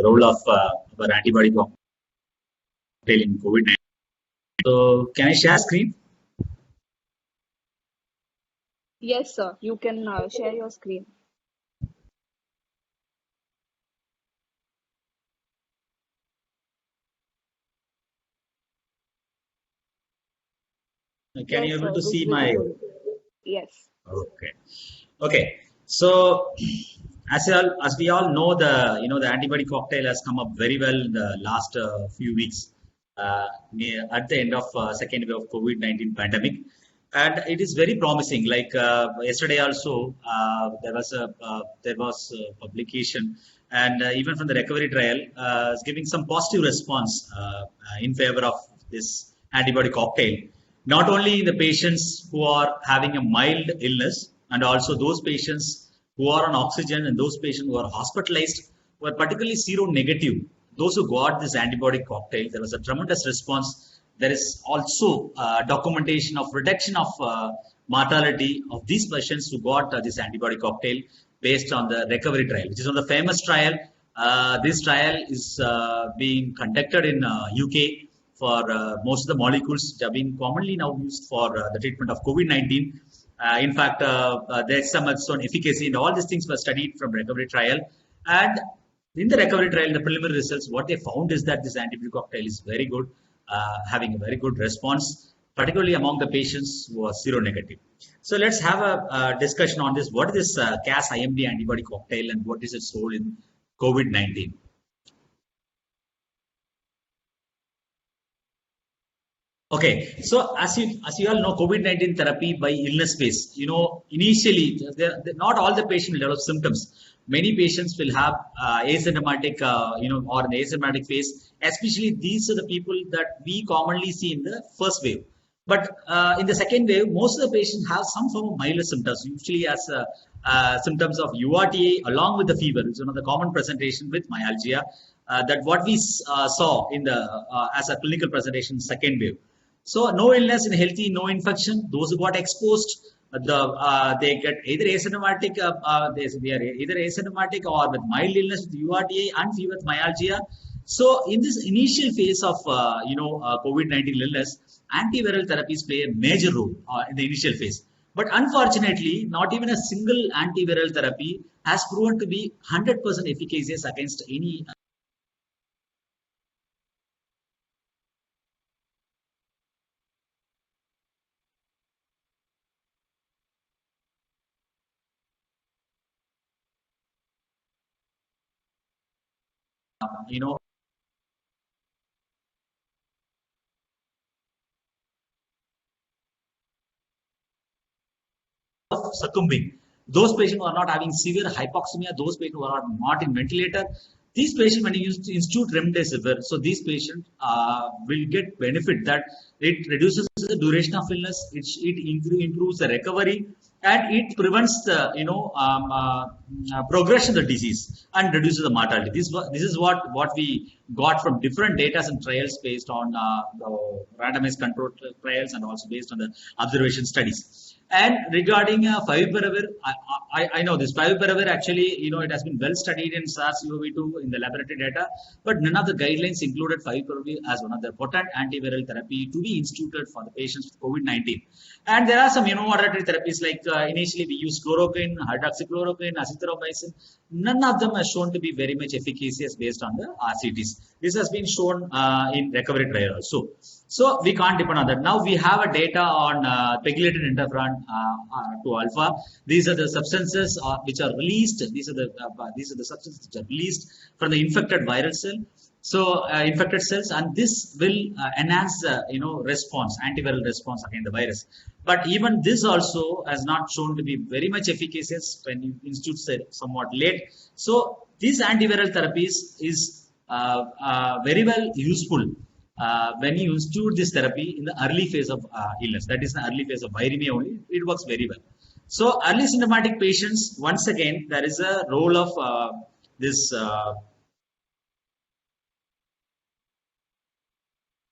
the role of our antibody cocktail in COVID-19. So, can I share screen? Yes, sir. You can share your screen. Can Yes, you able sir. to see my? Visible. Yes. Okay. Okay. So, as we all know, the antibody cocktail has come up very well in the last few weeks, at the end of second wave of COVID-19 pandemic, and it is very promising. Like yesterday also, there was a publication, and even from the recovery trial, is giving some positive response in favor of this antibody cocktail. Not only in the patients who are having a mild illness, and also those patients who are on oxygen and those patients who are hospitalized were particularly seronegative. Those who got this antibiotic cocktail, there was a tremendous response. There is also documentation of reduction of mortality of these patients who got this antibiotic cocktail based on the recovery trial, which is on the famous trial. This trial is being conducted in UK for most of the molecules that have been commonly now used for the treatment of COVID-19. In fact, there's some on efficacy, and all these things were studied from recovery trial. And in the recovery trial, the preliminary results, what they found is that this antibiotic cocktail is very good, having a very good response, particularly among the patients who are seronegative. So let's have a discussion on this. What is this Cas-IMD antibody cocktail, and what is its role in COVID-19? Okay, so as you all know, COVID-19 therapy by illness phase. Initially, not all the patients will develop symptoms. Many patients will have asymptomatic, or an asymptomatic phase. Especially these are the people that we commonly see in the first wave. But in the second wave, most of the patients have some form of milder symptoms, usually as symptoms of URTA along with the fever. It's one of the common presentation with myalgia. That what we saw in the as a clinical presentation second wave. So no illness in healthy, no infection. Those who got exposed, they get either asymptomatic, they are either asymptomatic or with mild illness with URTA and fever with myalgia. So in this initial phase of COVID-19 illness, antiviral therapies play a major role in the initial phase. But unfortunately, not even a single antiviral therapy has proven to be 100% efficacious against any. You know, of succumbing. Those patients who are not having severe hypoxemia, those patients who are not in ventilator, these patients, when you institute remdesivir, so these patients will get benefit that it reduces the duration of illness, it improves the recovery, and it prevents the progression of the disease and reduces the mortality. This is what we got from different data and trials based on the randomized controlled trials and also based on the observation studies. And regarding favipiravir, I know this favipiravir actually, it has been well studied in SARS-CoV-2 in the laboratory data, but none of the guidelines included favipiravir as one of the potent antiviral therapy to be instituted for the patients with COVID-19. And there are some immunomodulatory therapies like initially we use chloroquine, hydroxychloroquine, azithromycin. None of them are shown to be very much efficacious based on the RCTs. This has been shown in recovery trial also. So we can't depend on that. Now we have a data on pegylated interferon 2 alpha. These are the substances which are released. These are the substances which are released from the infected viral cell. So infected cells, and this will enhance response, antiviral response against the virus. But even this also has not shown to be very much efficacious when you institute somewhat late. So these antiviral therapies is very well useful when you institute this therapy in the early phase of illness, that is the early phase of viremia only, it works very well. So early symptomatic patients, once again, there is a role of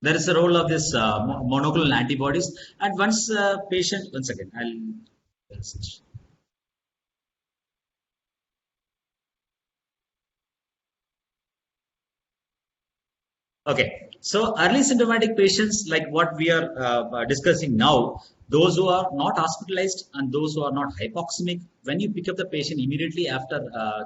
there is a role of this monoclonal antibodies. And once patient, once again, I'll switch. Okay, so early symptomatic patients, like what we are discussing now, those who are not hospitalized and those who are not hypoxemic, when you pick up the patient immediately after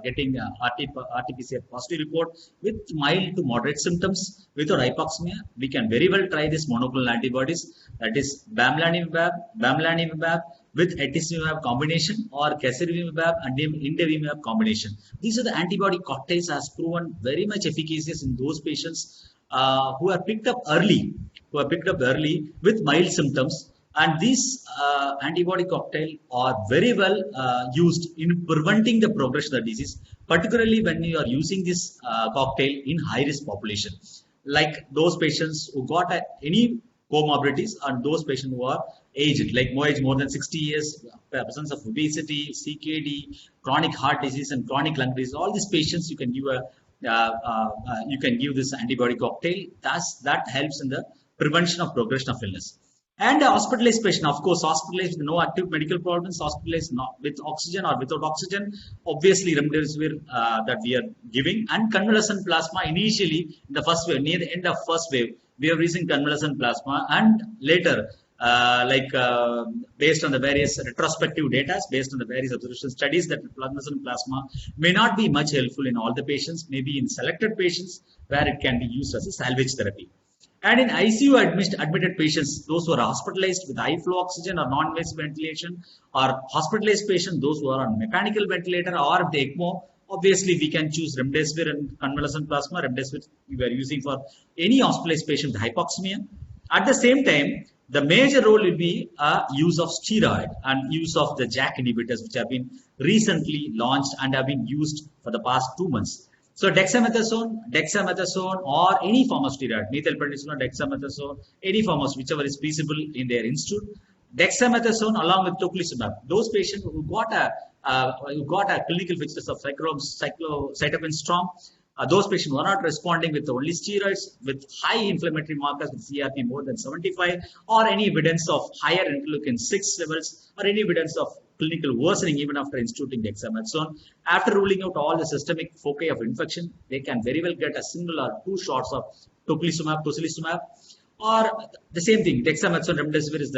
getting RT-PCR positive report with mild to moderate symptoms without hypoxemia, we can very well try this monoclonal antibodies, that is bamlanivimab with atezolizumab combination or casirivimab and indevimab combination. These are the antibody cocktails has proven very much efficacious in those patients who are picked up early, with mild symptoms. And these antibody cocktail are very well used in preventing the progression of the disease, particularly when you are using this cocktail in high risk population, like those patients who got any comorbidities and those patients who are aged, like more than 60 years, presence of obesity, CKD, chronic heart disease, and chronic lung disease. All these patients you can give this antibody cocktail. Thus, that helps in the prevention of progression of illness. And hospitalized patient, of course, hospitalized with no active medical problems, hospitalized not with oxygen or without oxygen, obviously remdesivir that we are giving, and convalescent plasma initially in the first wave, near the end of first wave, we are using convalescent plasma, and later, based on the various retrospective data, based on the various observation studies, that convalescent plasma may not be much helpful in all the patients, maybe in selected patients where it can be used as a salvage therapy. And in ICU admitted patients, those who are hospitalized with high flow oxygen or non-invasive ventilation, or hospitalized patients, those who are on mechanical ventilator or the ECMO, obviously we can choose remdesivir and convalescent plasma. Remdesivir we are using for any hospitalized patient with hypoxemia. At the same time, the major role will be use of steroid and use of the JAK inhibitors, which have been recently launched and have been used for the past 2 months. So dexamethasone or any form of steroid, methylprednisolone, dexamethasone, any form of whichever is feasible in their institute. Dexamethasone along with tocilizumab. Those patients who got a clinical features of cytokine storm, those patients who are not responding with only steroids with high inflammatory markers with CRP more than 75, or any evidence of higher interleukin 6 levels, or any evidence of clinical worsening even after instituting dexamethasone. After ruling out all the systemic foci of infection, they can very well get a single or 2 shots of tocilizumab, or the same thing. Dexamethasone, remdesivir is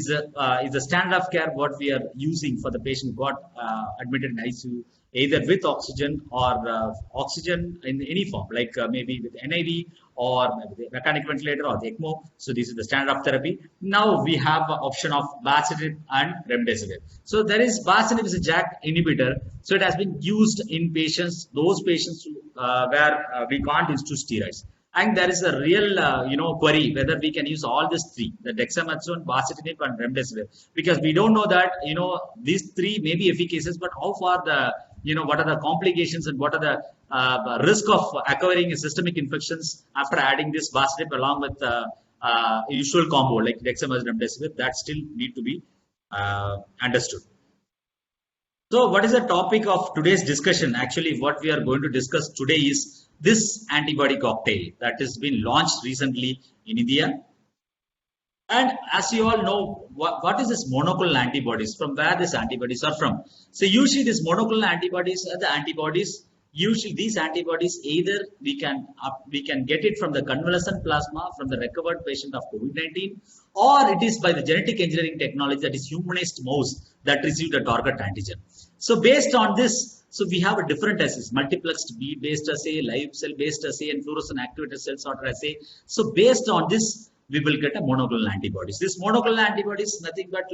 the standard of care what we are using for the patient who got admitted in ICU, either with oxygen or oxygen in any form, like maybe with NIV or maybe the mechanical ventilator or the ECMO. So this is the standard of therapy. Now we have the option of baricitinib and remdesivir. So there is baricitinib is a JAK inhibitor. So it has been used in patients, those patients where we can't institute steroids. And there is a real, query whether we can use all these three, the dexamethasone, baricitinib, and remdesivir, because we don't know that, these three may be efficacious, but how far what are the complications and what are the risk of acquiring systemic infections after adding this baricitinib along with usual combo like dexamethasone, remdesivir, that still need to be understood. So what is the topic of today's discussion? Actually, what we are going to discuss today is this antibody cocktail that has been launched recently in India. And as you all know, what is this monoclonal antibodies? From where these antibodies are from? So usually these monoclonal antibodies are the antibodies. Usually these antibodies either we can get it from the convalescent plasma from the recovered patient of COVID-19, or it is by the genetic engineering technology, that is humanized mouse that received a target antigen. So based on this, so we have a different assays: multiplexed bead-based assay, live cell-based assay, and fluorescent activated cell sorter assay. So based on this, we will get a monoclonal antibodies. This monoclonal antibodies is nothing but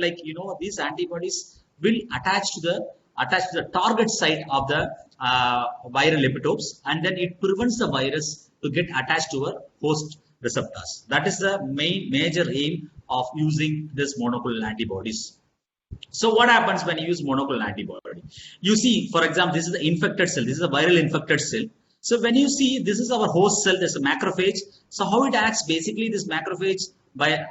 these antibodies will attach to the target site of the viral epitopes, and then it prevents the virus to get attached to our host receptors. That is the major aim of using this monoclonal antibodies. So what happens when you use monoclonal antibody? You see, for example, this is the infected cell. This is a viral infected cell. So when you see, this is our host cell, there's a macrophage. So how it acts? Basically, this macrophage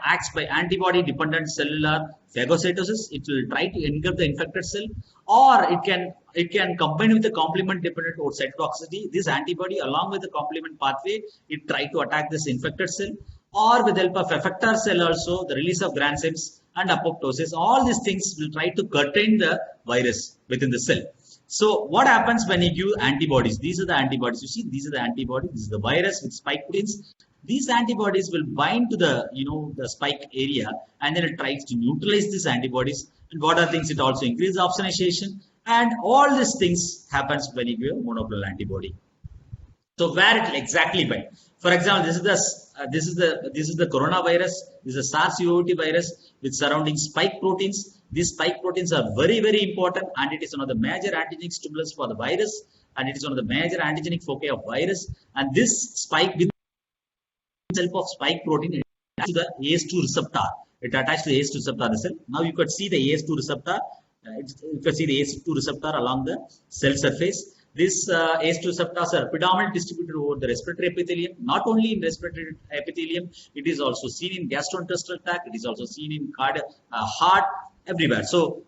acts by antibody-dependent cellular phagocytosis. It will try to engulf the infected cell, or it can combine with the complement-dependent cytotoxicity. This antibody, along with the complement pathway, it try to attack this infected cell, or with the help of effector cell also, the release of granzymes and apoptosis. All these things will try to curtail the virus within the cell. So what happens when you give antibodies? These are the antibodies. You see, these are the antibodies. This is the virus with spike proteins. These antibodies will bind to the, the spike area, and then it tries to neutralize these antibodies. And what are things? It also increases opsonization, and all these things happens when you give a monoclonal antibody. So where it will exactly bind? For example, this is the coronavirus. This is a SARS-CoV-2 virus with surrounding spike proteins. These spike proteins are very, very important, and it is one of the major antigenic stimulus for the virus, and it is one of the major antigenic foci of virus. And this spike with itself of spike protein to the ACE2 receptor. It attached to the ACE2 receptor the cell. Now you could see the ACE2 receptor. You can see the ACE2 receptor along the cell surface. These ACE2 receptors are predominantly distributed over the respiratory epithelium. Not only in respiratory epithelium, it is also seen in gastrointestinal tract. It is also seen in heart, everywhere. So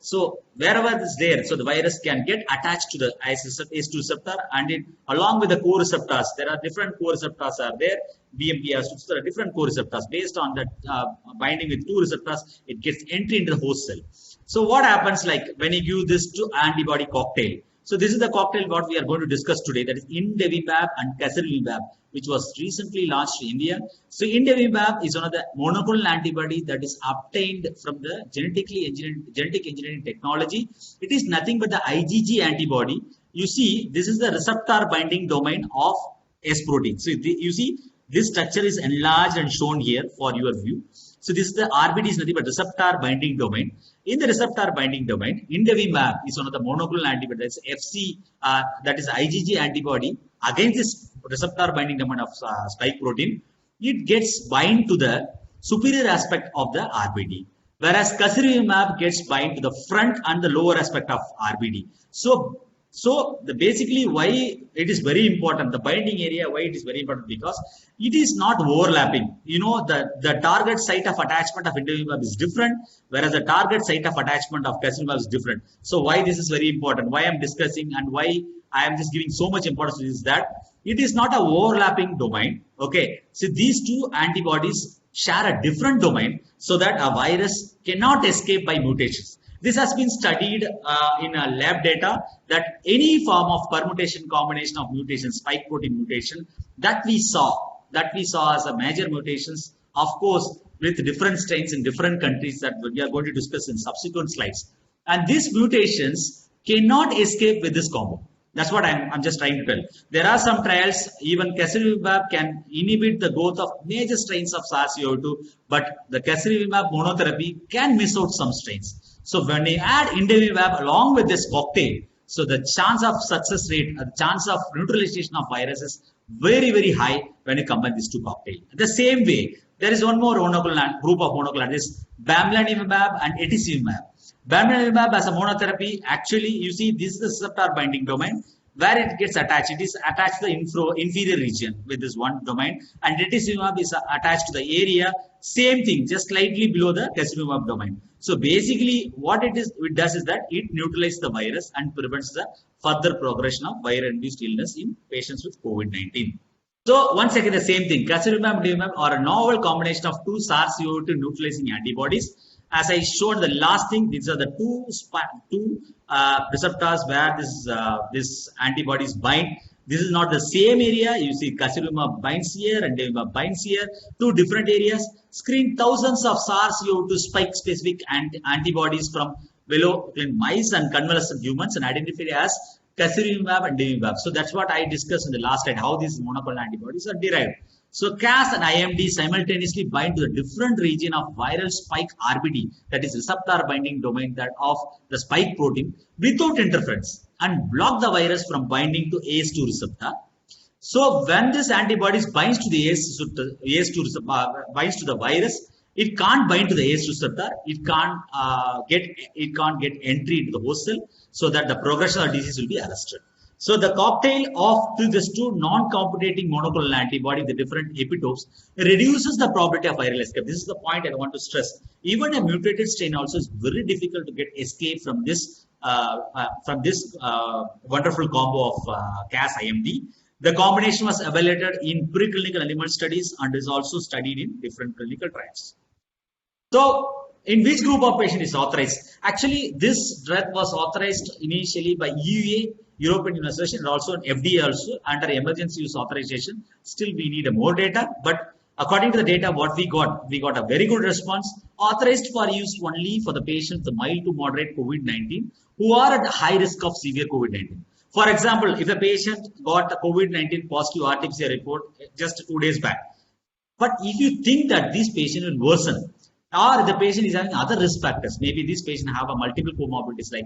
wherever it is there, so the virus can get attached to the ACE2 receptor, and it along with the co-receptors. There are different co-receptors are there. BMPR, there are different co-receptors. Based on that binding with two receptors, it gets entry into the host cell. So what happens like when you give this to antibody cocktail? So this is the cocktail what we are going to discuss today, that is Indevimab and Casirivimab, which was recently launched in India. So Indevimab is one of the monoclonal antibody that is obtained from the genetic engineering technology. It is nothing but the IgG antibody. You see, this is the receptor binding domain of S protein. So you see, this structure is enlarged and shown here for your view. So this is the RBD is nothing but receptor binding domain. In the receptor binding domain, Indevimab is one of the monoclonal antibody, that's FC, that is IgG antibody against this receptor binding domain of spike protein. It gets bind to the superior aspect of the RBD, whereas Casirivimab gets bind to the front and the lower aspect of RBD. So basically why it is very important, the binding area, why it is very important, because it is not overlapping. The target site of attachment of Indevimab is different, whereas the target site of attachment of Casirivimab is different. So why this is very important, why I am discussing and why I am just giving so much importance is that it is not a overlapping domain. Okay, so these two antibodies share a different domain so that a virus cannot escape by mutations. This has been studied in a lab data that any form of permutation combination of mutations, spike protein mutation that we saw as a major mutations, of course, with different strains in different countries that we are going to discuss in subsequent slides. And these mutations cannot escape with this combo. That's what I'm just trying to tell. There are some trials, even Casirivimab can inhibit the growth of major strains of SARS-CoV-2, but the Casirivimab monotherapy can miss out some strains. So when you add Indevimab along with this cocktail, so the chance of success rate, the chance of neutralization of virus is very, very high when you combine these two cocktails. The same way, there is one more group of monoclonal, this Bamlanivimab and Etesevimab. Bamlanivimab as a monotherapy, actually, you see, this is the receptor binding domain where it gets attached. It is attached to the inferior region with this one domain, and Etesevimab is attached to the area, same thing, just slightly below the Casirivimab domain. So basically, what it does is that it neutralizes the virus and prevents the further progression of viral-induced illness in patients with COVID-19. So once again, the same thing, Casirivimab and Indevimab are a novel combination of two SARS-CoV-2 neutralizing antibodies. As I showed the last thing, these are the two receptors where this antibodies bind. This is not the same area. You see Casirivimab binds here and Indevimab binds here. Two different areas. Screen thousands of SARS-CoV-2 spike-specific antibodies from mice and convalescent humans and identified as Casirivimab and Indevimab. So that's what I discussed in the last slide, how these monoclonal antibodies are derived. So Cas and IMD simultaneously bind to a different region of viral spike RBD, that is receptor binding domain that of the spike protein, without interference, and block the virus from binding to ACE2 receptor. So when this antibodies binds to the ACE2 receptor, binds to the virus, it can't bind to the ACE2 receptor. It can't get entry into the host cell, so that the progression of disease will be arrested. So the cocktail of these two non-competiting monoclonal antibody with the different epitopes reduces the probability of viral escape. This is the point I want to stress. Even a mutated strain also is very difficult to get escape from this wonderful combo of Cas-IMD. The combination was evaluated in preclinical animal studies and is also studied in different clinical trials. So, in which group of patients is authorized? Actually, this drug was authorized initially by EUA, European Union Association, and also FDA also under emergency use authorization. Still, we need more data, but According to the data, what we got a very good response, authorized for use only for the patients with mild to moderate COVID-19 who are at high risk of severe COVID-19. For example, if a patient got a COVID-19 positive RT-PCR report just 2 days back, but if you think that this patient will worsen, or the patient is having other risk factors, maybe this patient have a multiple comorbidities like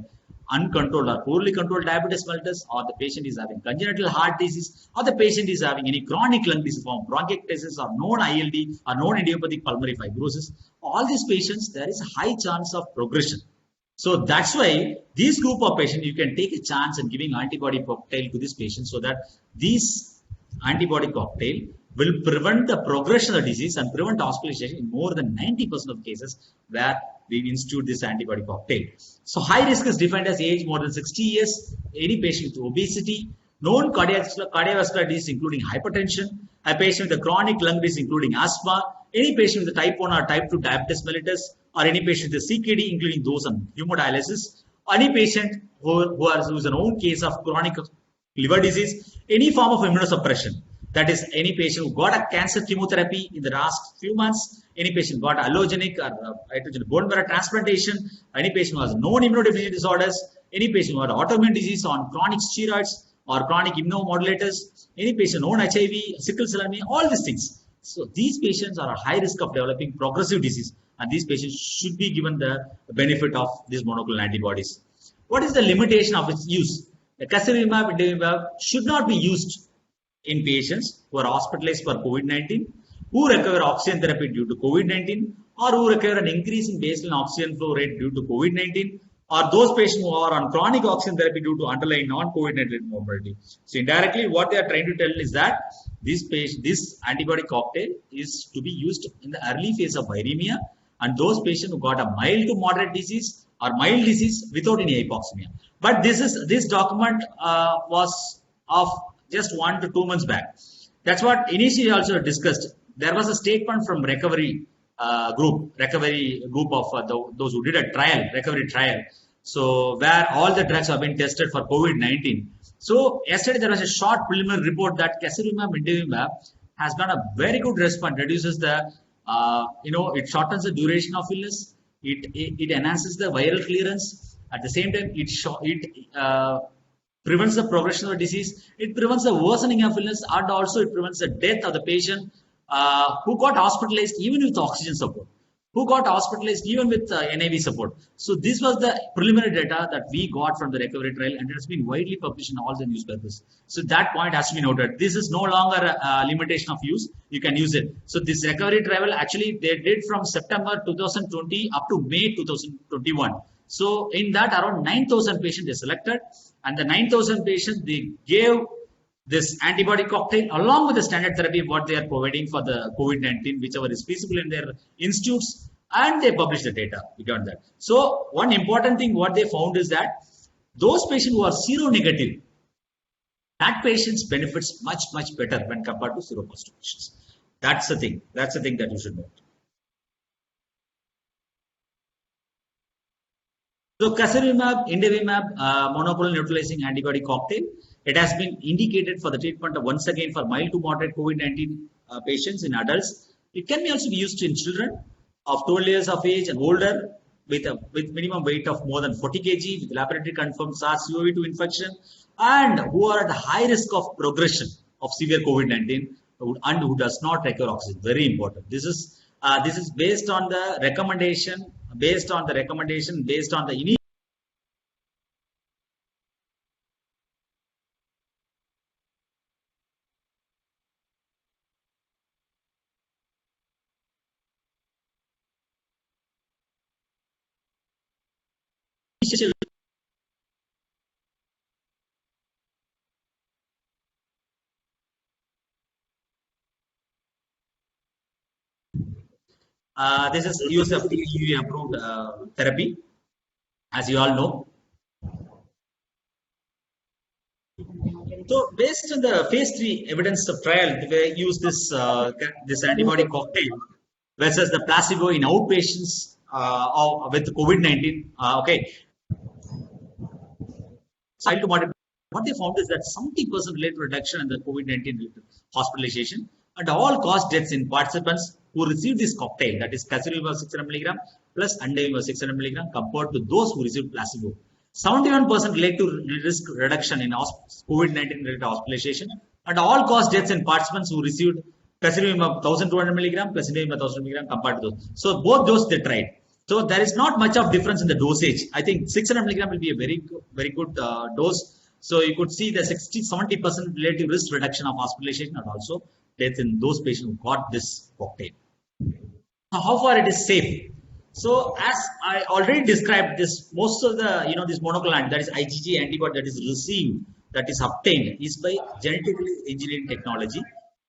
uncontrolled or poorly controlled diabetes mellitus, or the patient is having congenital heart disease, or the patient is having any chronic lung disease form, bronchiectasis or known ILD or known idiopathic pulmonary fibrosis, all these patients, there is a high chance of progression. So that's why this group of patients, you can take a chance in giving antibody cocktail to this patient so that this antibody cocktail will prevent the progression of the disease and prevent hospitalization in more than 90% of cases where we institute this antibody cocktail. So high risk is defined as age more than 60 years, any patient with obesity, known cardiovascular disease including hypertension, a patient with a chronic lung disease including asthma, any patient with a type 1 or type 2 diabetes mellitus, or any patient with a CKD including those on hemodialysis, any patient who is a known case of chronic liver disease, any form of immunosuppression. That is, any patient who got a cancer chemotherapy in the last few months, any patient got allogenic or heterogeneous bone marrow transplantation, any patient who has known immunodeficiency disorders, any patient who had autoimmune disease on chronic steroids or chronic immunomodulators, any patient known HIV, sickle cell anemia, all these things. So these patients are at high risk of developing progressive disease, and these patients should be given the benefit of these monoclonal antibodies. What is the limitation of its use? The casirivimab, itolizumab should not be used in patients who are hospitalized for COVID-19, who require oxygen therapy due to COVID-19, or who require an increase in baseline oxygen flow rate due to COVID-19, or those patients who are on chronic oxygen therapy due to underlying non-COVID-19 morbidity. So indirectly, what they are trying to tell is that this antibody cocktail is to be used in the early phase of viremia, and those patients who got a mild to moderate disease or mild disease without any hypoxemia. But this document was of just 1 to 2 months back. That's what initially also discussed. There was a statement from recovery group of those who did a recovery trial. So where all the drugs have been tested for COVID-19. So yesterday there was a short preliminary report that casirivimab, itolizumab has got a very good response, reduces the, it shortens the duration of illness, it enhances the viral clearance. At the same time, it prevents the progression of the disease, it prevents the worsening of illness, and also it prevents the death of the patient who got hospitalized even with oxygen support, who got hospitalized even with NIV support. So this was the preliminary data that we got from the recovery trial, and it has been widely published in all the newspapers. So that point has to be noted. This is no longer a limitation of use. You can use it. So this recovery trial actually they did from September 2020 up to May 2021. So in that around 9,000 patients they selected, and the 9,000 patients they gave this antibody cocktail along with the standard therapy what they are providing for the COVID-19, whichever is feasible in their institutes, and they publish the data beyond that. So one important thing what they found is that those patients who are seronegative, that patient's benefits much better when compared to seropositive patients. That's the thing. That's the thing that you should know. So casirivimab, itolizumab, monoclonal neutralizing antibody cocktail, it has been indicated for the treatment of once again for mild to moderate COVID-19 patients in adults. It can also be used in children of 12 years of age and older with minimum weight of more than 40 kg with laboratory confirmed SARS-CoV-2 infection and who are at high risk of progression of severe COVID-19 and who does not require oxygen. Very important. This is based on the recommendation, based on the initial this is USFDA approved therapy, as you all know. So based on the phase 3 evidence of trial, they use this antibody cocktail versus the placebo in outpatients with COVID-19. Okay. So what they found is that 70% related reduction in the COVID-19 hospitalization and all-cause deaths in participants who received this cocktail, that is casirivimab 600 mg plus andavimab 600 mg, compared to those who received placebo. 71% relate to risk reduction in COVID-19 related hospitalization, and all-cause deaths in participants who received casirivimab 1200 mg plus andavimab 1000 mg compared to those. So both those they tried. So there is not much of difference in the dosage. I think 600 mg will be a very good dose. So you could see the 70% relative risk reduction of hospitalization and also death in those patients who got this cocktail. Now, how far it is safe? So as I already described, this most of the this monoclonal antibody, that is IgG antibody that is received, that is obtained, is by genetically engineering technology.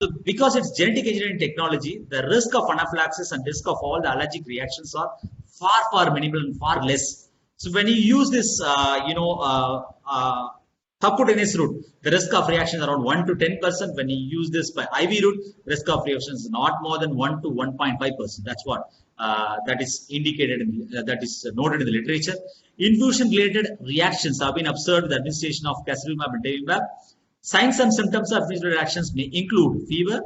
So because it's genetic engineering technology, the risk of anaphylaxis and risk of all the allergic reactions are far minimal and far less. So when you use this subcutaneous route, the risk of reaction is around 1 to 10%. When you use this by IV route, risk of reaction is not more than 1 to 1.5%. That's what that is indicated that is noted in the literature. Infusion-related reactions have been observed with the administration of casirivimab and andavimab. Signs and symptoms of infusion reactions may include fever,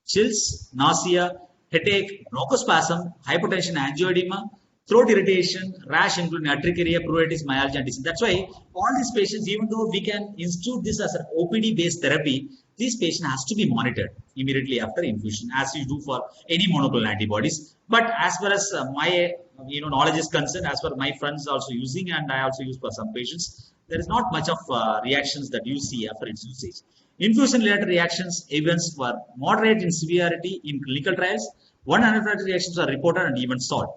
chills, nausea, headache, bronchospasm, hypotension, angioedema, throat irritation, rash including urticaria, pruritus, myalgia, and dizziness. That's why all these patients, even though we can institute this as an OPD-based therapy, this patient has to be monitored immediately after infusion, as you do for any monoclonal antibodies. But as far as my knowledge is concerned, as far as my friends also using, and I also use for some patients, there is not much of reactions that you see after its usage. Infusion-related reactions events were moderate in severity in clinical trials. 1 anaphylactic reactions are reported and even solved.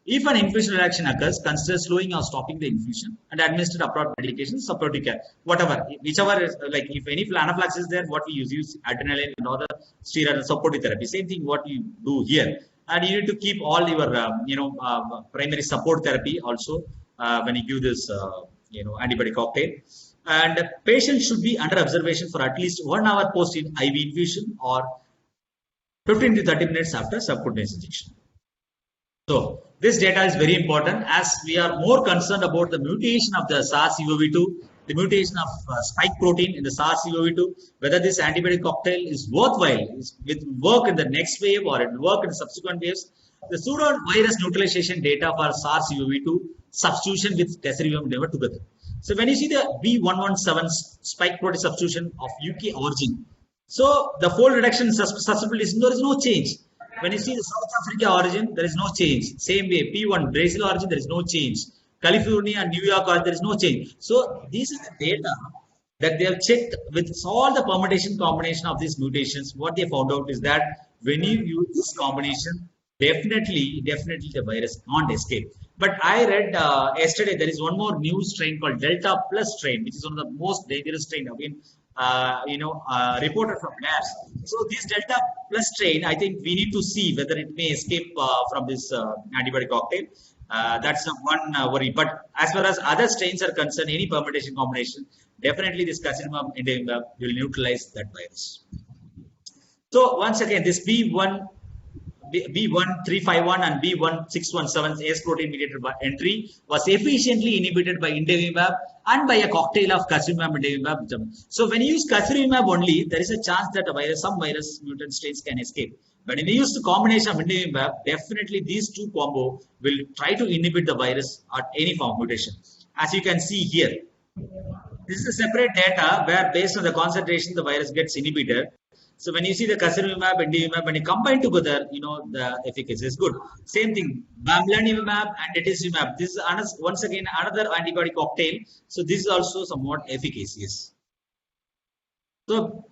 If an infusion reaction occurs, consider slowing or stopping the infusion and administer appropriate medication, supportive care, whatever, whichever is like if any anaphylaxis is there, what we use adrenaline and other steroid supportive therapy. Same thing what you do here, and you need to keep all your primary support therapy also when you give this antibody cocktail. And patients should be under observation for at least 1 hour post IV infusion or 15 to 30 minutes after subcutaneous injection. So this data is very important as we are more concerned about the mutation of the SARS-CoV-2, the mutation of spike protein in the SARS-CoV-2, whether this antibody cocktail is worthwhile, will work in the next wave or it will work in the subsequent waves. The pseudovirus neutralization data for SARS-CoV-2 substitution with casirivimab never together. So when you see the B117 spike protein substitution of UK origin, so the fold reduction susceptibility, there is no change. When you see the South Africa origin, there is no change. Same way, P1 Brazil origin, there is no change. California and New York origin, there is no change. So this is the data that they have checked with all the permutation combination of these mutations. What they found out is that when you use this combination, definitely the virus can't escape. But I read yesterday there is one more new strain called Delta Plus strain, which is one of the most dangerous strain of reported from labs. So this Delta Plus strain, I think we need to see whether it may escape from this antibody cocktail. That's one worry. But as far as other strains are concerned, any permutation combination, definitely this casirivimab and andavimab will neutralize that virus. So once again, this B1351 and B1617 S protein mediated entry was efficiently inhibited by andavimab and by a cocktail of casirivimab and andavimab. So when you use casirivimab only, there is a chance that some virus mutant strains can escape. But when you use the combination of andavimab, definitely these two combo will try to inhibit the virus at any form of mutation. As you can see here, this is a separate data where based on the concentration the virus gets inhibited. So when you see the casirivimab and andavimab, when you combine together, the efficacy is good. Same thing, bamlanivimab and etesevimab. This is once again another antibody cocktail. So this is also somewhat efficacious. So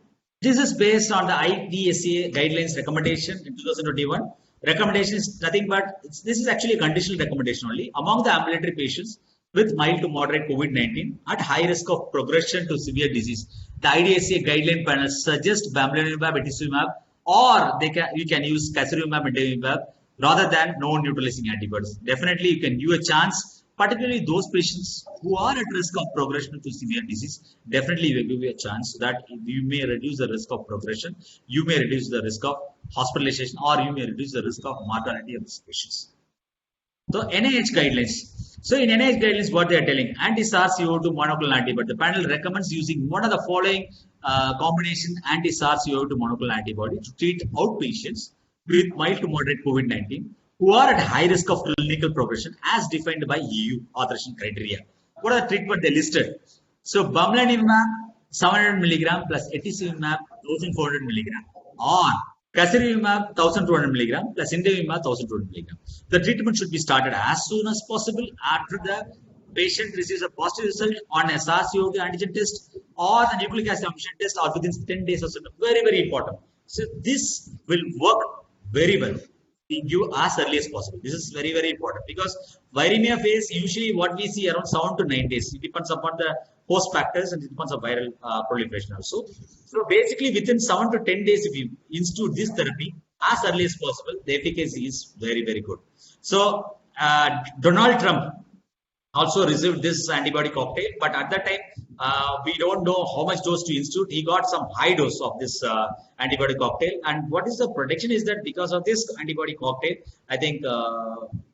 this is based on the IDSA guidelines recommendation in 2021. Recommendation is nothing but this is actually a conditional recommendation only among the ambulatory patients with mild to moderate COVID-19 at high risk of progression to severe disease. The IDSA guideline panel suggests bamlanivimab, etesevimab, or you can use casirivimab and andavimab rather than non-neutralizing antibodies. Definitely, you can give a chance, particularly those patients who are at risk of progression to severe disease. Definitely, you will give you a chance so that you may reduce the risk of progression, you may reduce the risk of hospitalization, or you may reduce the risk of mortality of these patients. So NIH guidelines. So in NIH guidelines, what they are telling, anti-SARS-CoV-2 monoclonal antibody, the panel recommends using one of the following combination anti-SARS-CoV-2 monoclonal antibody to treat outpatients with mild to moderate COVID-19 who are at high risk of clinical progression as defined by EU authorization criteria. What are the treatment they listed? So bamlanivimab 700 milligram plus etesevimab 1400 milligram or casirivimab 1200 milligram plus indevimab 1200 milligram. The treatment should be started as soon as possible after the patient receives a positive result on a SARS-CoV antigen test or the nucleic acid function test or within 10 days or so. Very, very important. So this will work very well. We give as early as possible. This is very, very important because viremia phase usually what we see around 7 to 9 days. It depends upon the host factors and it depends on viral proliferation also. So basically within 7 to 10 days, if you institute this therapy as early as possible, the efficacy is very, very good. So Donald Trump also received this antibody cocktail, but at that time we don't know how much dose to institute. He got some high dose of this antibody cocktail, and what is the prediction is that because of this antibody cocktail, I think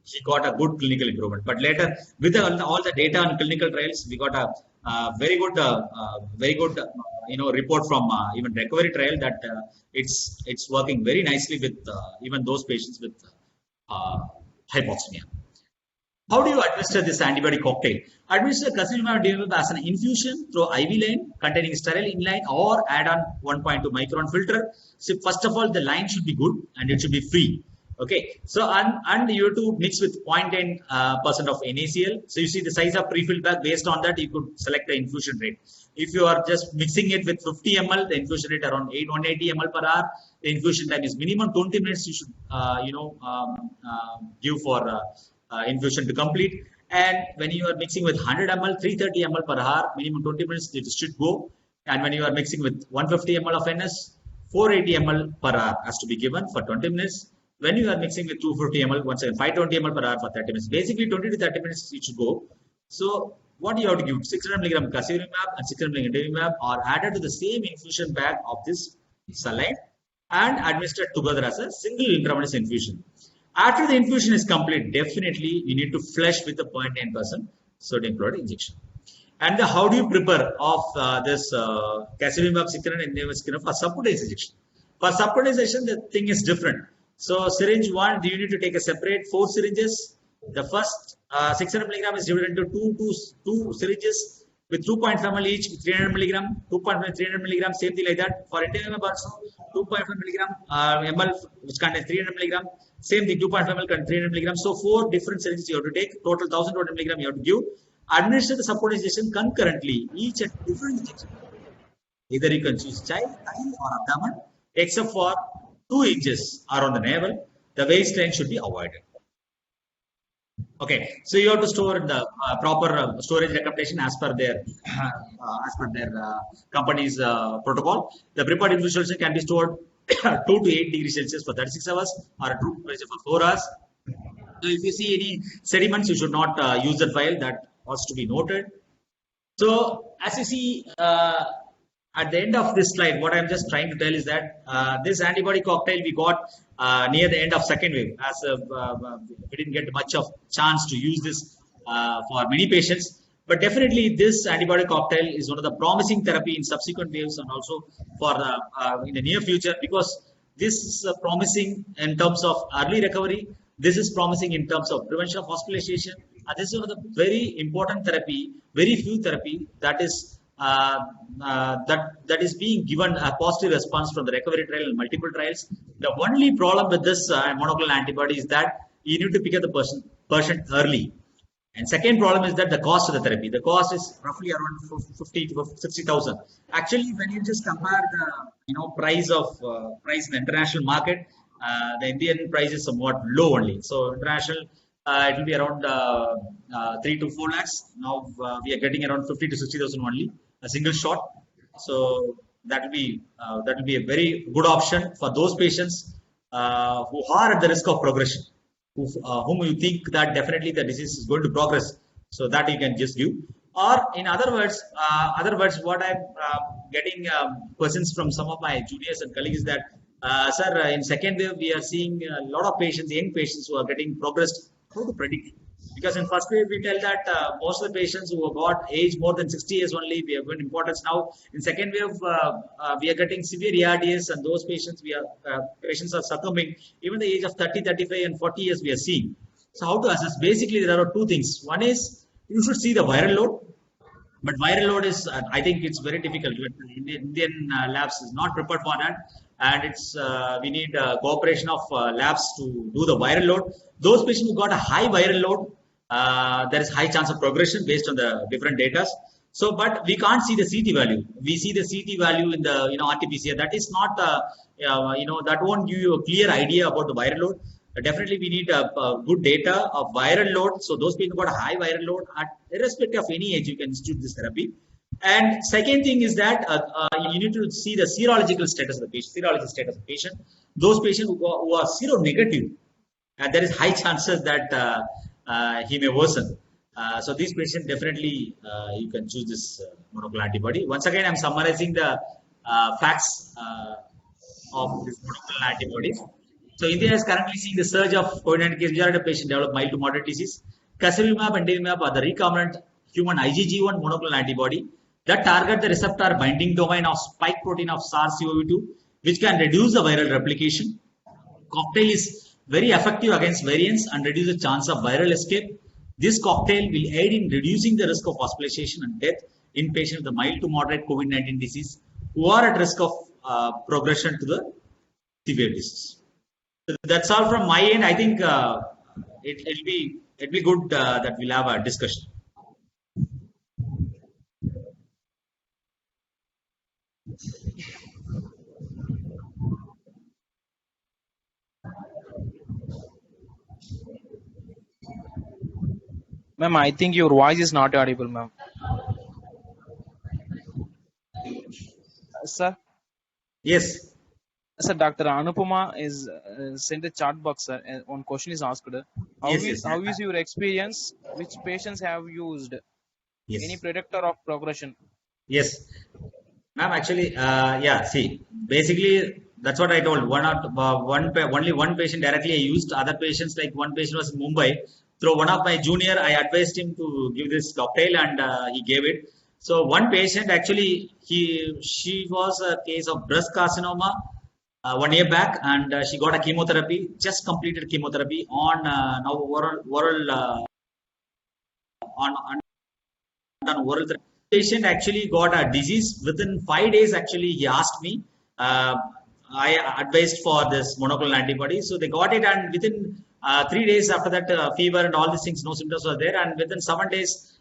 he got a good clinical improvement. But later, with all the data on clinical trials, we got a very good report from even recovery trial that it's working very nicely with even those patients with hypoxemia. How do you administer this antibody cocktail? Administer casirivimab as an infusion through IV line containing sterile inline or add on 1.2 micron filter. So first of all, the line should be good and it should be free. Okay. So and you have to mix with 0.10% of NaCl. So you see the size of pre-filled bag. Based on that, you could select the infusion rate. If you are just mixing it with 50 ml, the infusion rate around 180 ml per hour. The infusion time is minimum 20 minutes. You should give for infusion to complete. And when you are mixing with 100 ml, 330 ml per hour, minimum 20 minutes, it should go. And when you are mixing with 150 ml of NS, 480 ml per hour has to be given for 20 minutes. When you are mixing with 250 ml, once again 520 ml per hour for 30 minutes. Basically 20 to 30 minutes it should go. So what do you have to give? 600 milligram casirivimab and 600 milligram indevimab are added to the same infusion bag of this saline and administered together as a single intravenous infusion. After the infusion is complete, definitely you need to flush with a 0.9% sodium chloride injection. And how do you prepare of this casirivimab 600 and indevimab for subcutaneous injection? For subcutaneous injection, the thing is different. So syringe 1, you need to take a separate 4 syringes. The first 600 milligram is divided into two syringes with 2.5 ml each, 300 milligram, 2.5 300 milligram, same thing like that. For indevimab also 2.5 milligram ml which contains 300 milligram, same thing 2.5 ml contains 300 milligram. So 4 different syringes you have to take, total 1200 milligram you have to give. Administer the subcutaneous injection concurrently, each at different injection. Either you can choose child, thigh or abdomen, except for 2 inches around the navel. The waistline should be avoided. Okay, so you have to store the proper storage recommendation as per their company's protocol. The prepared infusion can be stored 2 to 8 degrees Celsius for 36 hours or at room temperature for 4 hours. So if you see any sediments, you should not use that vial. That has to be noted. So as you see at the end of this slide, what I'm just trying to tell is that this antibody cocktail we got near the end of second wave, as we didn't get much of chance to use this for many patients. But definitely this antibody cocktail is one of the promising therapy in subsequent waves and also for in the near future, because this is promising in terms of early recovery. This is promising in terms of prevention of hospitalization. This is one of the very important therapy, very few therapy that is that is being given a positive response from the recovery trial and multiple trials. The only problem with this monoclonal antibody is that you need to pick up the patient early. And second problem is that the cost of the therapy. The cost is roughly around 50 to 60,000. Actually, when you just compare the price in the international market, the Indian price is somewhat low only. So international, it will be around 3 to 4 lakhs. Now we are getting around 50 to 60,000 only, a single shot. So that will be a very good option for those patients who are at the risk of progression, whom you think that definitely the disease is going to progress. So that you can just give. Or in other words, what I'm getting questions from some of my juniors and colleagues is that, sir, in second wave we are seeing a lot of patients, young patients who are getting progressed. How to predict? Because in first wave, we tell that most of the patients who have got age more than 60 years only, we have given importance. Now, in second wave, we are getting severe ARDS, and those patients patients are succumbing. Even the age of 30, 35, and 40 years, we are seeing. So, how to assess? Basically, there are two things. One is you should see the viral load. But viral load is, I think it's very difficult. Indian labs is not prepared for that, and we need cooperation of labs to do the viral load. Those patients who got a high viral load, there is high chance of progression based on the different data. So, but we can't see the CT value. We see the CT value in the RT-PCR. That is not that won't give you a clear idea about the viral load. Definitely, we need good data of viral load. So those people got a high viral load, irrespective of any age, you can institute this therapy. And second thing is that you need to see the serological status of the patient. Those patients who are seronegative, there is high chances that he may worsen. So these patients definitely you can choose this monoclonal antibody. Once again, I'm summarizing the facts of this monoclonal antibodies. So India is currently seeing the surge of COVID-19 cases. Majority of patients develop mild to moderate disease. Casirivimab and Nivolumab are the recombinant human IgG1 monoclonal antibody that target the receptor binding domain of spike protein of SARS-CoV-2, which can reduce the viral replication. Cocktail is very effective against variants and reduce the chance of viral escape. This cocktail will aid in reducing the risk of hospitalization and death in patients with the mild to moderate COVID-19 disease who are at risk of progression to the severe disease. So that's all from my end. I think it'll be good that we'll have a discussion. Ma'am, I think your voice is not audible, ma'am. Sir? Yes. Sir, Dr. Anupama is sent a chat box, sir. One question is asked. How is your experience? Which patients have used? Yes. Any predictor of progression? Yes. Ma'am, actually, see, basically, that's what I told. Only one patient directly I used. Other patients, like one patient was in Mumbai. Through one of my junior, I advised him to give this cocktail, and he gave it. So one patient, actually, she was a case of breast carcinoma 1 year back, and she got a chemotherapy, just completed chemotherapy on now oral on oral therapy. Patient actually got a disease within 5 days. Actually, he asked me. I advised for this monoclonal antibody, so they got it, and within 3 days after that, fever and all these things, no symptoms were there, and within 7 days,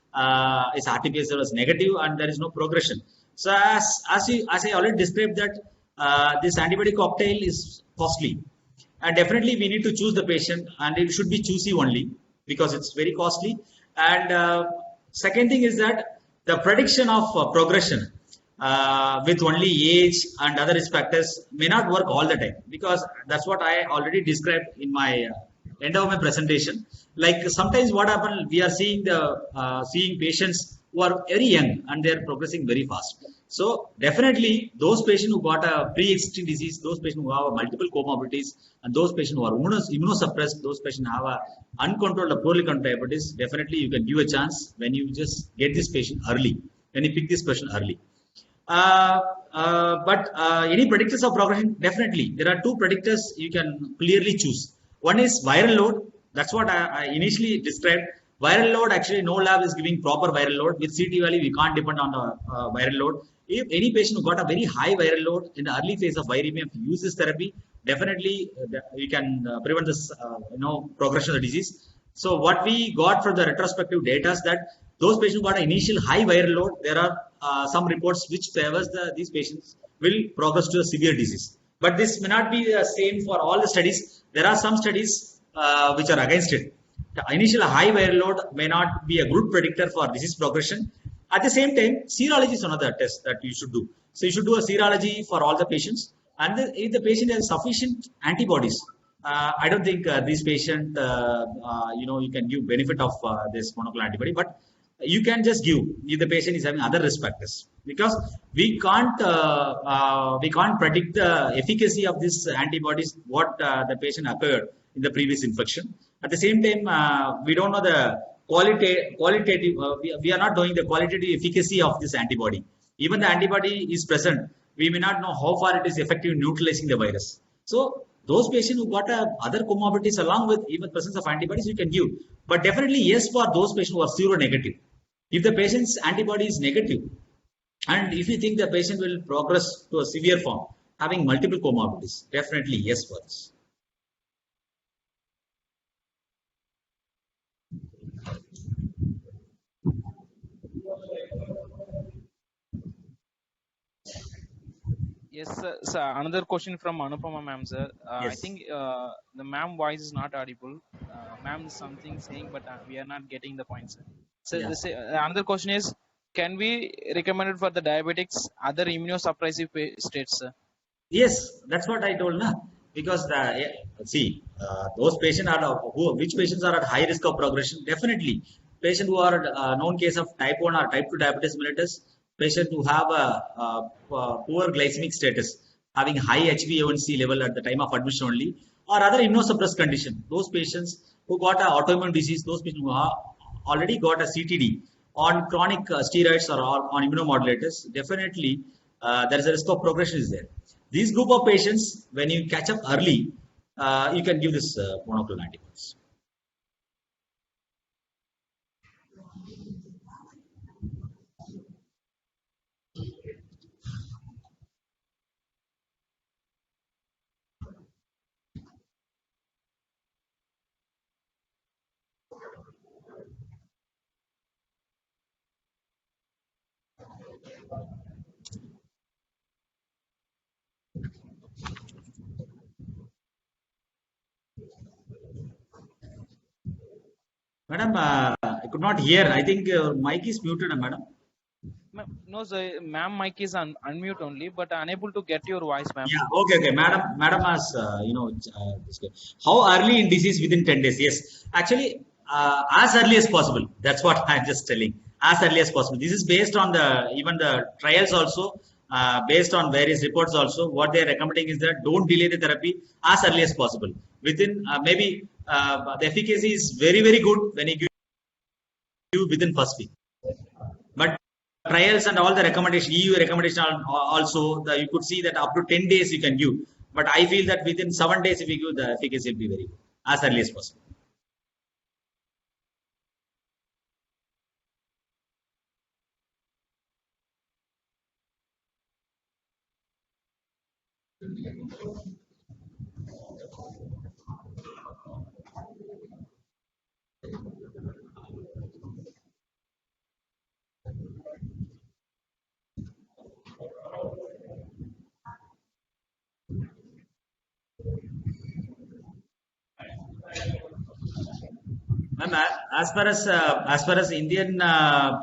his RT-PCR was negative, and there is no progression. So as I already described that this antibody cocktail is costly, and definitely we need to choose the patient, and it should be choosy only because it's very costly. And second thing is that the prediction of progression with only age and other risk factors may not work all the time, because that's what I already described in my end of my presentation. Like sometimes what happens, we are seeing seeing patients who are very young and they are progressing very fast. So definitely those patients who got a pre-existing disease, those patients who have multiple comorbidities, and those patients who are immunosuppressed, those patients have a uncontrolled or poorly controlled diabetes, definitely you can give a chance when you just get this patient early, when you pick this patient early. But any predictors of progression, definitely there are two predictors you can clearly choose. One is viral load. That's what I initially described. Viral load, actually no lab is giving proper viral load. With CT value, we can't depend on the viral load. If any patient who got a very high viral load in the early phase of viremia, if you use this therapy, definitely we can prevent this progression of the disease. So what we got from the retrospective data is that those patients who got an initial high viral load, there are some reports which favors these patients will progress to a severe disease. But this may not be the same for all the studies. There are some studies which are against it. The initial high viral load may not be a good predictor for disease progression. At the same time, serology is another test that you should do. So you should do a serology for all the patients. And if the patient has sufficient antibodies, I don't think this patient, you can give benefit of this monoclonal antibody. But you can just give if the patient is having other risk factors. because we can't predict the efficacy of this antibodies what the patient acquired in the previous infection. At the same time, we don't know the qualitative. We are not knowing the qualitative efficacy of this antibody. Even the antibody is present, we may not know how far it is effective in neutralizing the virus. So those patients who got other comorbidities along with even presence of antibodies, you can give. But definitely yes for those patients who are seronegative. If the patient's antibody is negative, and if you think the patient will progress to a severe form, having multiple comorbidities, definitely yes for this. Yes, sir. So another question from Anupama ma'am, sir. I Yes. think the ma'am voice is not audible. Ma'am is something saying, but we are not getting the point, sir. So Yeah. another question is, can we recommend it for the diabetics other immunosuppressive states, sir? Yes, that's what I told now. Because see, those patients are which patients are at high risk of progression. Definitely, patient who are known case of type 1 or type 2 diabetes mellitus, patient who have a poor glycemic status, having high HbA1c level at the time of admission only, or other immunosuppressed condition. Those patients who got an autoimmune disease, those patients who have already got a CTD on chronic steroids or on immunomodulators, definitely there is a risk of progression is there. These group of patients, when you catch up early, you can give this monoclonal antibodies. Madam, I could not hear. I think your mic is muted, madam. No, sir. Ma'am, mic is unmute only, but unable to get your voice, ma'am. Yeah, okay, okay. Madam has, how early in disease within 10 days? Yes, actually, as early as possible. That's what I'm just telling. As early as possible. This is based on even the trials also, based on various reports also. What they're recommending is that don't delay the therapy as early as possible. Within maybe the efficacy is very, very good when you give within first week. But trials and all the recommendation, EU recommendation also, you could see that up to 10 days you can give. But I feel that within 7 days, if you give, the efficacy will be very good, as early as possible. Ma'am, as far as Indian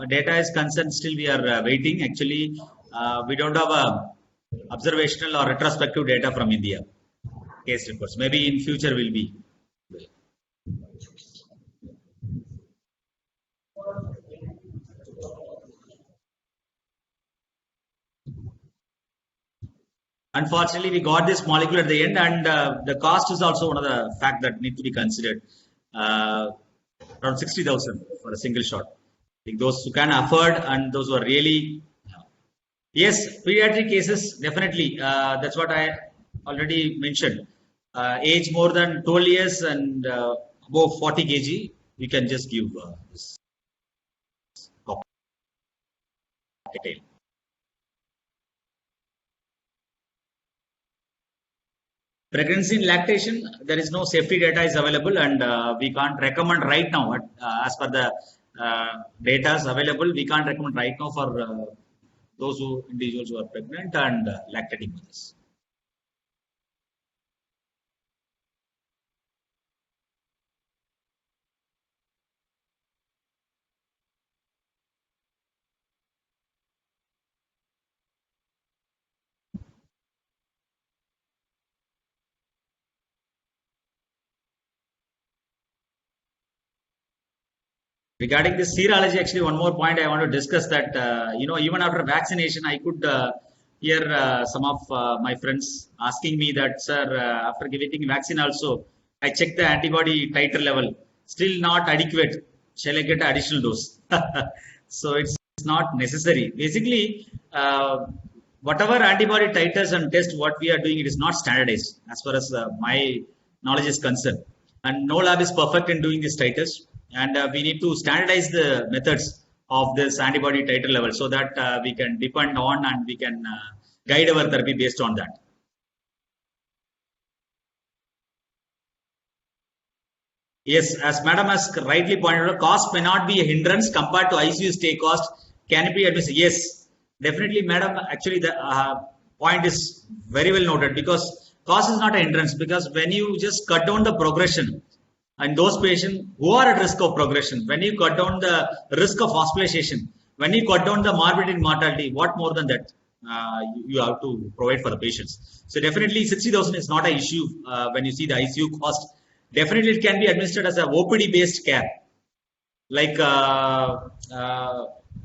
data is concerned, still we are waiting. Actually, we don't have observational or retrospective data from India case reports. Maybe in future will be. Unfortunately, we got this molecule at the end, and the cost is also one of the fact that need to be considered. Around 60,000 for a single shot. I think those who can afford and those who are really, yes, pediatric cases definitely. That's what I already mentioned. Age more than 12 years and above 40 kg, we can just give this cocktail. Pregnancy and lactation, there is no safety data is available, and we can't recommend right now. As per the data is available, we can't recommend right now for those individuals who are pregnant and lactating mothers. Regarding this serology, actually, one more point I want to discuss that, even after vaccination, I could hear some of my friends asking me that, sir, after giving vaccine also, I checked the antibody titer level, still not adequate. Shall I get additional dose? So it's not necessary. Basically, whatever antibody titers and test what we are doing, it is not standardized as far as my knowledge is concerned. And no lab is perfect in doing these titers. And we need to standardize the methods of this antibody titer level so that we can depend on and we can guide our therapy based on that. Yes, as madam has rightly pointed out, cost may not be a hindrance compared to ICU stay cost. Can it be admitted? Yes, definitely, madam. Actually, the point is very well noted, because cost is not a hindrance, because when you just cut down the progression and those patients who are at risk of progression, when you cut down the risk of hospitalization, when you cut down the morbidity and mortality, what more than that you have to provide for the patients? So definitely 60,000 is not an issue when you see the ICU cost. Definitely it can be administered as a OPD based care, like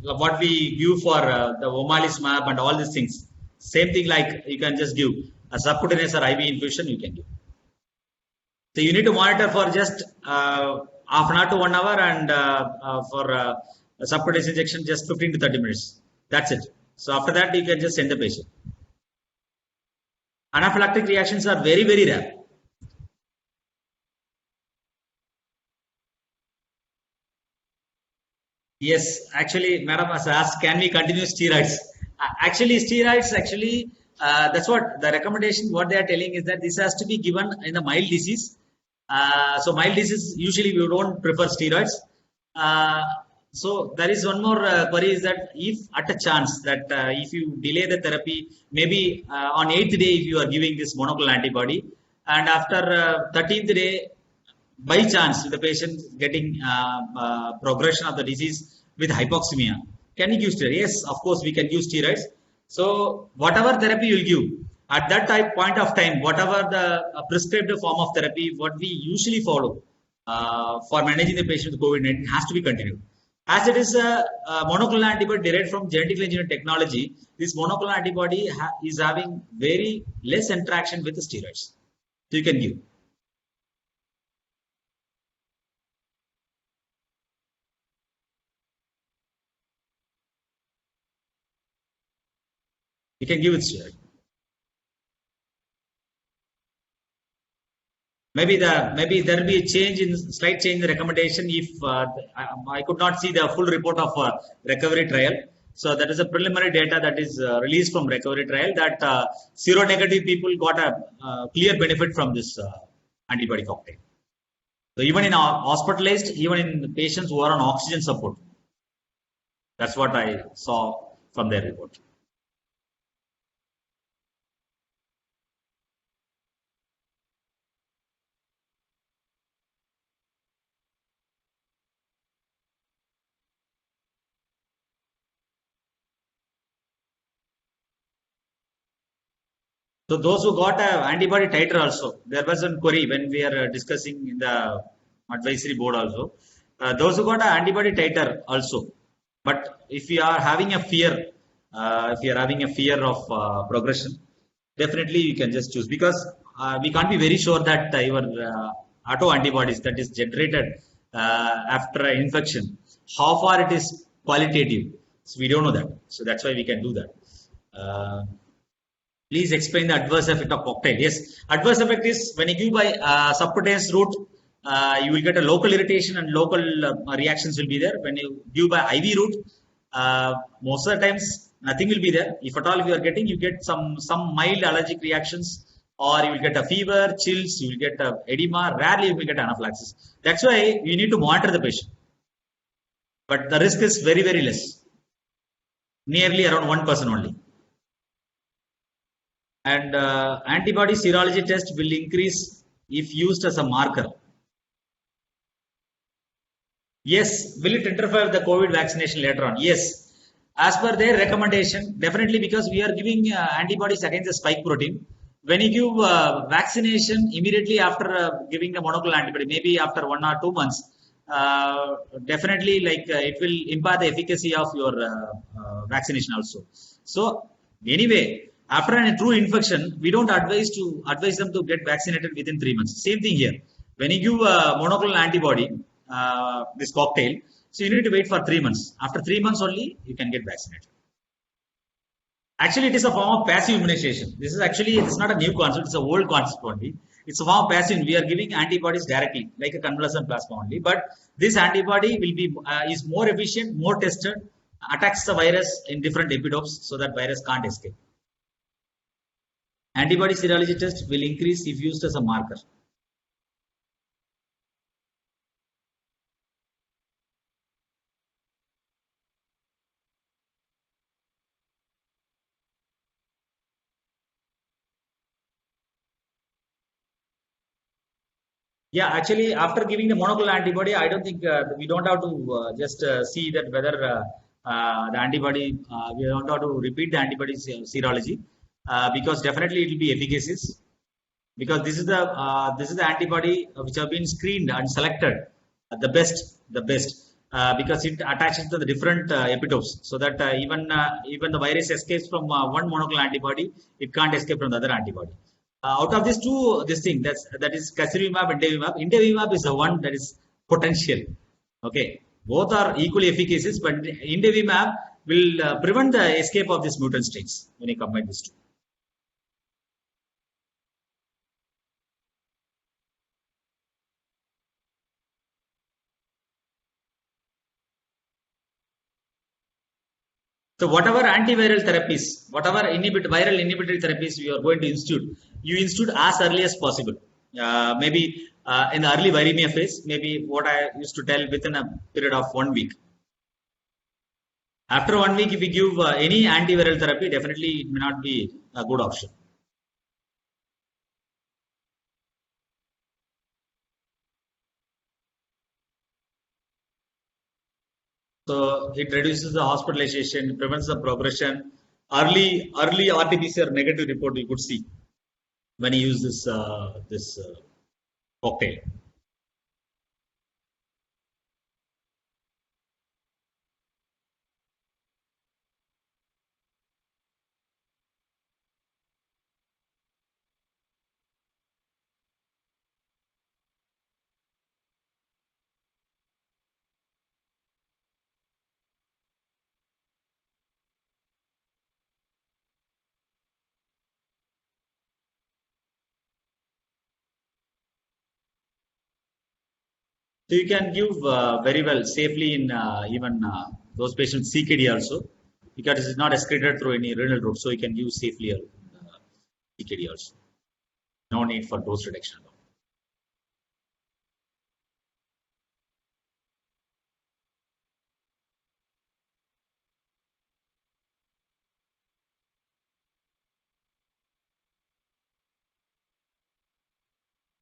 what we give for the omalizumab and all these things. Same thing, like you can just give a subcutaneous or IV infusion, you can give. So you need to monitor for just half an hour to 1 hour, and for a subcutaneous injection just 15 to 30 minutes. That's it. So after that you can just send the patient. Anaphylactic reactions are very, very rare. Yes, actually, madam has asked, can we continue steroids? Actually, steroids, that's what the recommendation, what they are telling is that this has to be given in the mild disease. So mild disease, usually we don't prefer steroids. So there is one more query, is that if at a chance that if you delay the therapy, maybe on 8th day, if you are giving this monoclonal antibody, and after 13th day, by chance the patient getting progression of the disease with hypoxemia, can you give steroids? Yes, of course we can use steroids. So whatever therapy you will give at that point of time, whatever the prescribed form of therapy, what we usually follow for managing the patient with COVID-19 has to be continued. As it is a monoclonal antibody derived from genetically engineered technology, this monoclonal antibody is having very less interaction with the steroids. So you can give. You can give it steroid. Maybe there will be a slight change in the recommendation if I could not see the full report of recovery trial. So that is a preliminary data that is released from recovery trial, that seronegative people got a clear benefit from this antibody cocktail. So even in hospitalized, even in patients who are on oxygen support, that's what I saw from their report. So those who got an antibody titer also, there was a query when we are discussing in the advisory board also. Those who got an antibody titer also, but if you are having a fear, of progression, definitely you can just choose, because we can't be very sure that your auto antibodies that is generated after an infection, how far it is qualitative. So we don't know that. So that's why we can do that. Please explain the adverse effect of cocktail. Yes, adverse effect is when you give by subcutaneous route, you will get a local irritation and local reactions will be there. When you give by IV route, most of the times nothing will be there. If at all you are getting, you get some mild allergic reactions, or you will get a fever, chills, you will get edema. Rarely you will get anaphylaxis. That's why you need to monitor the patient. But the risk is very, very less. Nearly around 1% only. And antibody serology test will increase if used as a marker. Yes, will it interfere with the COVID vaccination later on? Yes, as per their recommendation, definitely, because we are giving antibodies against the spike protein. When you give vaccination immediately after giving the monoclonal antibody, maybe after 1 or 2 months, definitely like it will impact the efficacy of your vaccination also. So anyway, after a true infection, we don't advise them to get vaccinated within 3 months. Same thing here. When you give monoclonal antibody, this cocktail, so you need to wait for 3 months. After 3 months only, you can get vaccinated. Actually, it is a form of passive immunization. This is actually, it's not a new concept, it's a old concept only. It's a form of passive. We are giving antibodies directly, like a convalescent plasma only. But this antibody will be is more efficient, more tested, attacks the virus in different epitopes, so that virus can't escape. Antibody serology test will increase if used as a marker. Yeah, actually, after giving the monoclonal antibody, I don't think we don't have to just see that whether the antibody, we don't have to repeat the antibody serology because definitely it will be efficacious, because this is the antibody which have been screened and selected the best because it attaches to the different epitopes, so that even the virus escapes from one monoclonal antibody, it can't escape from the other antibody. Out of these two, that is casirivimab and indevimab. Indevimab is the one that is potential. Okay, both are equally efficacious, but indevimab will prevent the escape of these mutant strains when you combine these two. So whatever antiviral therapies, whatever viral inhibitory therapies you are going to institute, you institute as early as possible. Maybe in the early viremia phase, maybe what I used to tell, within a period of 1 week. After 1 week, if we give any antiviral therapy, definitely it may not be a good option. So it reduces the hospitalization, prevents the progression. Early RT-PCR negative report you could see when you use this cocktail. So you can give very well safely in even those patients CKD also, because it is not excreted through any renal route. So you can give safely CKD also. No need for dose reduction.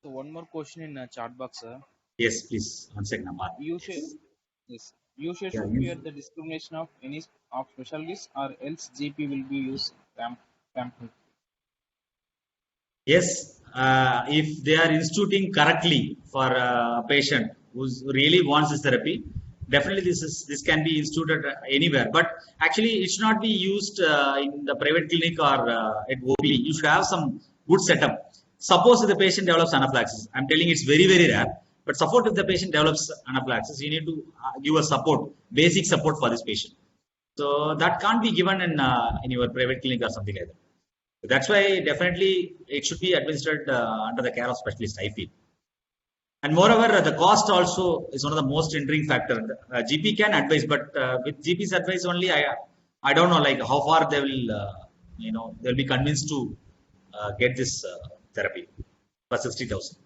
So one more question in chat box, sir. Yes, please. One second, Amar. Yes, user Yeah, should fear the discrimination of any of specialists, or else GP will be used rampant. Yes, if they are instituting correctly for a patient who really wants this therapy, definitely this can be instituted anywhere. But actually, it should not be used in the private clinic or at OPD. You should have some good setup. Suppose if the patient develops anaphylaxis, I'm telling it's very rare. But suppose if the patient develops anaphylaxis, you need to give a support, basic support for this patient. So that can't be given in your private clinic or something like that. That's why definitely it should be administered under the care of specialist, I feel. And moreover, the cost also is one of the most hindering factor. GP can advise, but with GP's advice only, I don't know like how far they will, they'll be convinced to get this therapy for 60,000.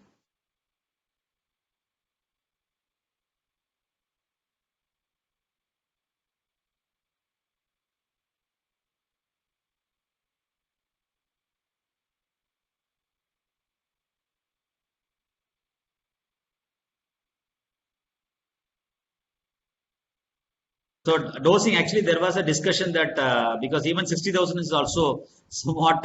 So dosing, actually, there was a discussion that because even 60,000 is also somewhat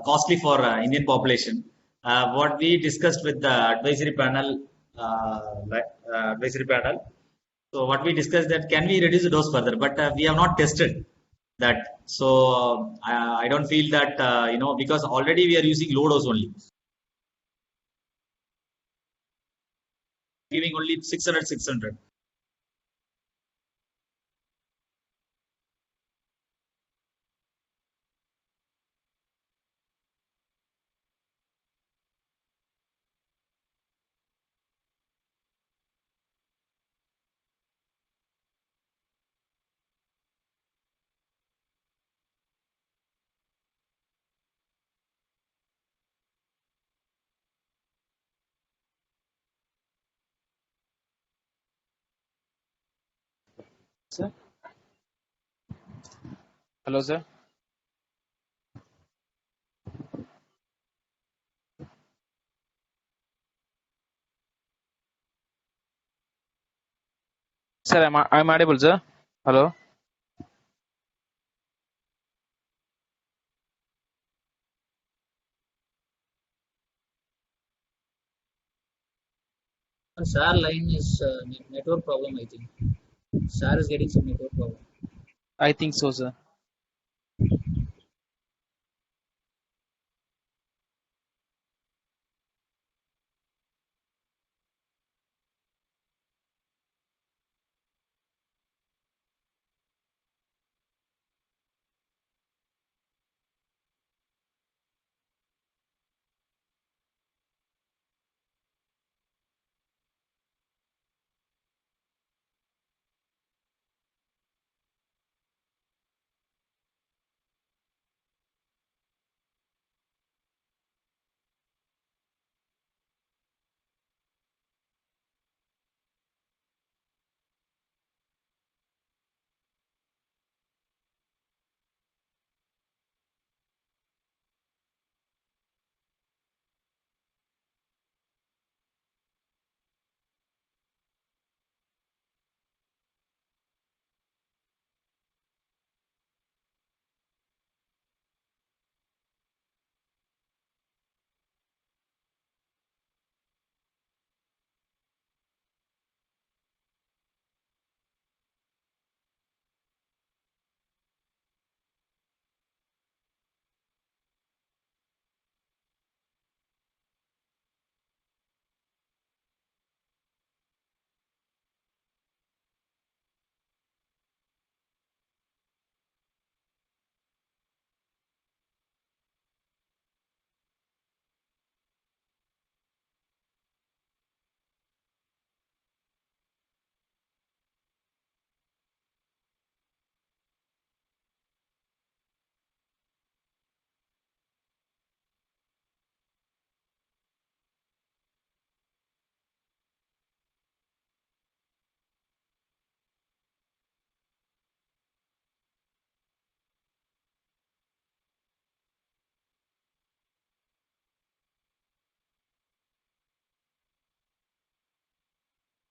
costly for Indian population. What we discussed with the advisory panel advisory panel. So what we discussed that can we reduce the dose further, but we have not tested that. So I don't feel that because already we are using low dose only, giving only 600, 600. Sir? Hello, sir. Sir, I'm audible, sir. Hello. SAR line is network problem, I think. SAR is getting some network problem. I think so, sir.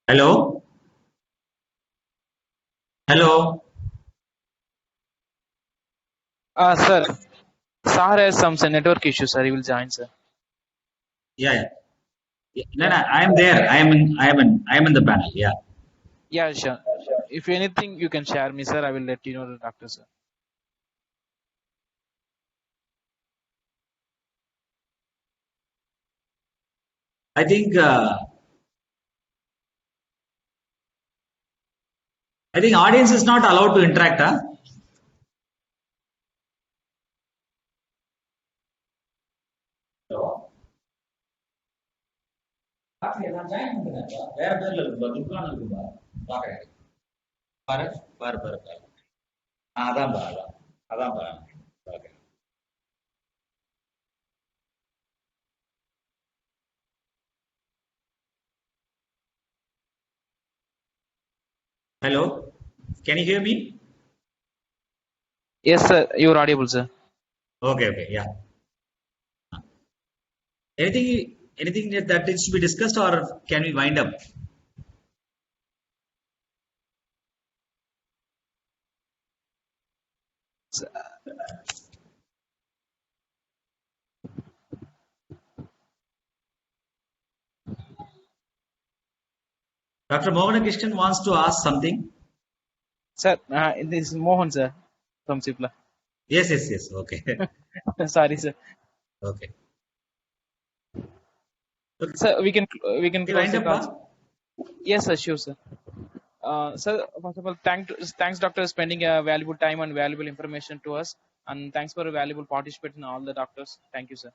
Hello, hello. Sir, Sahar has some network issue, sir. He will join, sir. Yeah, yeah. No, no, I am there. I am in the panel. Yeah. Yeah, sure. If anything, you can share me, sir. I will let you know the doctor, sir. I think audience is not allowed to interact. Huh? Hello. நான் join பண்ணுங்க. வேற பேர்ல இருக்குப்பா, துர்கான்னு இருக்குப்பா. பாக்குறேன். பாரு, பாரு, பாரு, பாரு. அதான்பா, அதான். அதான்பா. Okay. Hello. Can you hear me? Yes, sir. You are audible, sir. Okay, okay, yeah. Anything that needs to be discussed, or can we wind up? Dr. Mohan Krishnan wants to ask something. Sir, this is Mohan, sir, from Sipla. Yes, yes, yes. Okay. Sorry, sir. Okay. Okay. Sir, we can We close wind the up, call. huh? Yes, sir, sure, sir. Sir, first of all, thanks, doctor, spending valuable time and valuable information to us, and thanks for a valuable participation in all the doctors. Thank you, sir.